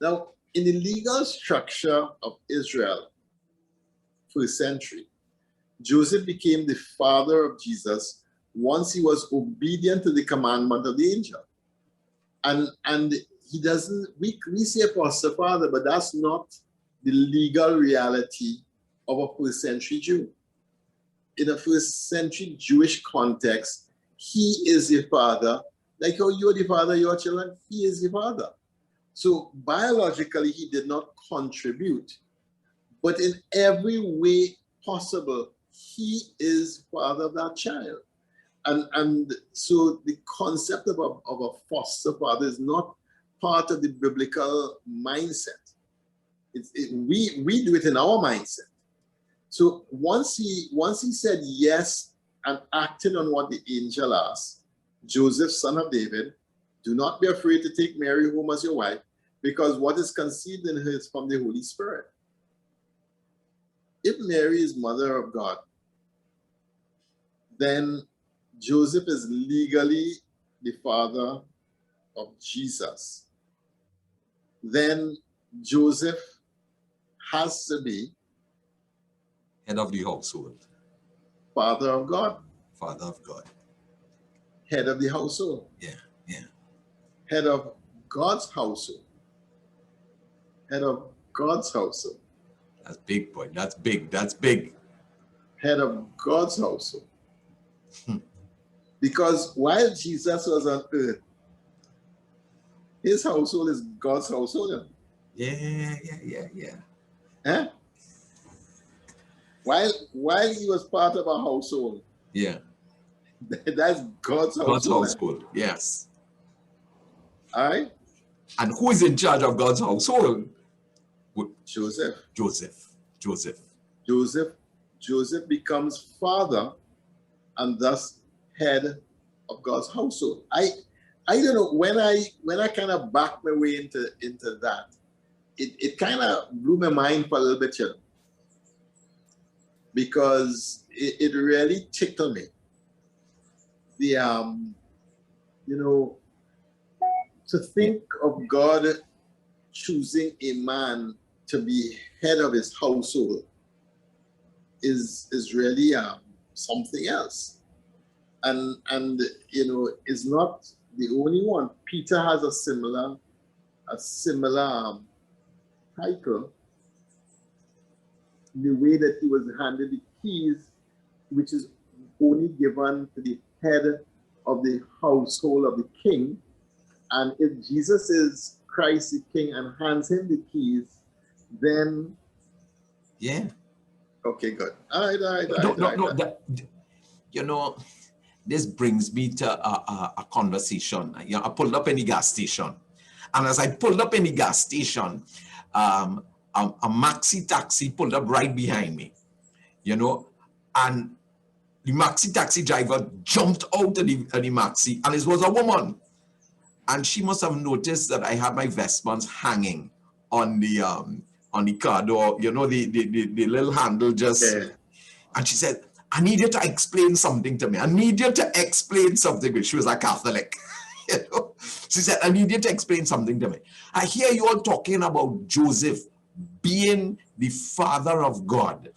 Now, in the legal structure of Israel, first century, Joseph became the father of Jesus once he was obedient to the commandment of the angel. And he doesn't, we say foster father, but that's not the legal reality of a first century Jew. In a first century Jewish context, he is the father, like how you're the father of your children, he is the father. So biologically, he did not contribute, but in every way possible, he is father of that child. And so the concept of a foster father is not part of the biblical mindset. We do it in our mindset. So once he said yes and acted on what the angel asked, Joseph, son of David, do not be afraid to take Mary home as your wife, because what is conceived in her is from the Holy Spirit. If Mary is mother of God, then Joseph is legally the father of Jesus. Then Joseph has to be head of the household. Father of God. Father of God. Head of the household. Yeah, yeah. Head of God's household. Head of God's household. That's big, boy. That's big. That's big. Head of God's household. Because while Jesus was on earth, his household is God's household. Yeah. Huh? While he was part of a household. Yeah. That's God's household. God's household, yes. All right? And who is in charge of God's household? Joseph. Joseph becomes father and thus head of God's household. I don't know, when I kind of backed my way into that, it kind of blew my mind for a little bit, you know, because it really tickled me. The you know, to think of God choosing a man to be head of his household is really something else. And you know, is not the only one. Peter has a similar title, the way that he was handed the keys, which is only given to the head of the household of the king. And if Jesus is Christ the King and hands him the keys, then yeah. Okay, good. All right. You know, this brings me to a conversation. You know, I pulled up in the gas station, and as I pulled up in the gas station, a maxi taxi pulled up right behind me. You know, and the maxi taxi driver jumped out of the maxi, and it was a woman. And she must have noticed that I had my vestments hanging on the car door, you know, the little handle just. Yeah. And she said, I need you to explain something to me. I need you to explain something to me. She was a Catholic. You know? She said, I need you to explain something to me. I hear you all talking about Joseph being the father of God,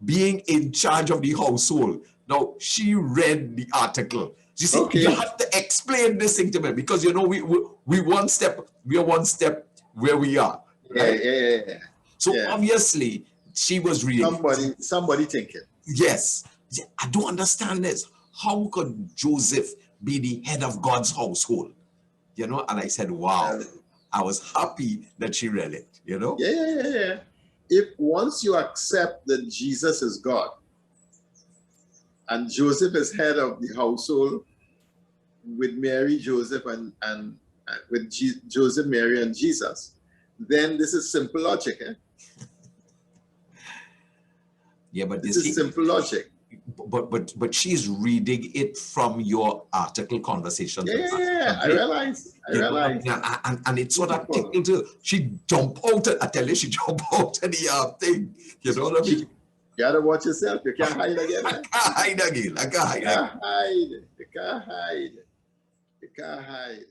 being in charge of the household. Now, she read the article. You see, okay. You have to explain this thing to me, because you know we are one step where we are. Right? Yeah. So obviously she was reading. Somebody thinking. Yes, I don't understand this. How could Joseph be the head of God's household? You know, and I said, wow. I was happy that she read it. You know. Yeah. If once you accept that Jesus is God, and Joseph is head of the household with Mary, Joseph, and with Joseph, Mary, and Jesus, then this is simple logic. Eh? Yeah, but this is simple logic. But she's reading it from your article conversation. Yeah, I realize. And it's sort of tickled her. She jumped out. I tell you, she jumped out of the thing. You know what I mean? You gotta watch yourself. You can't hide again. I can't hide again. You can't hide.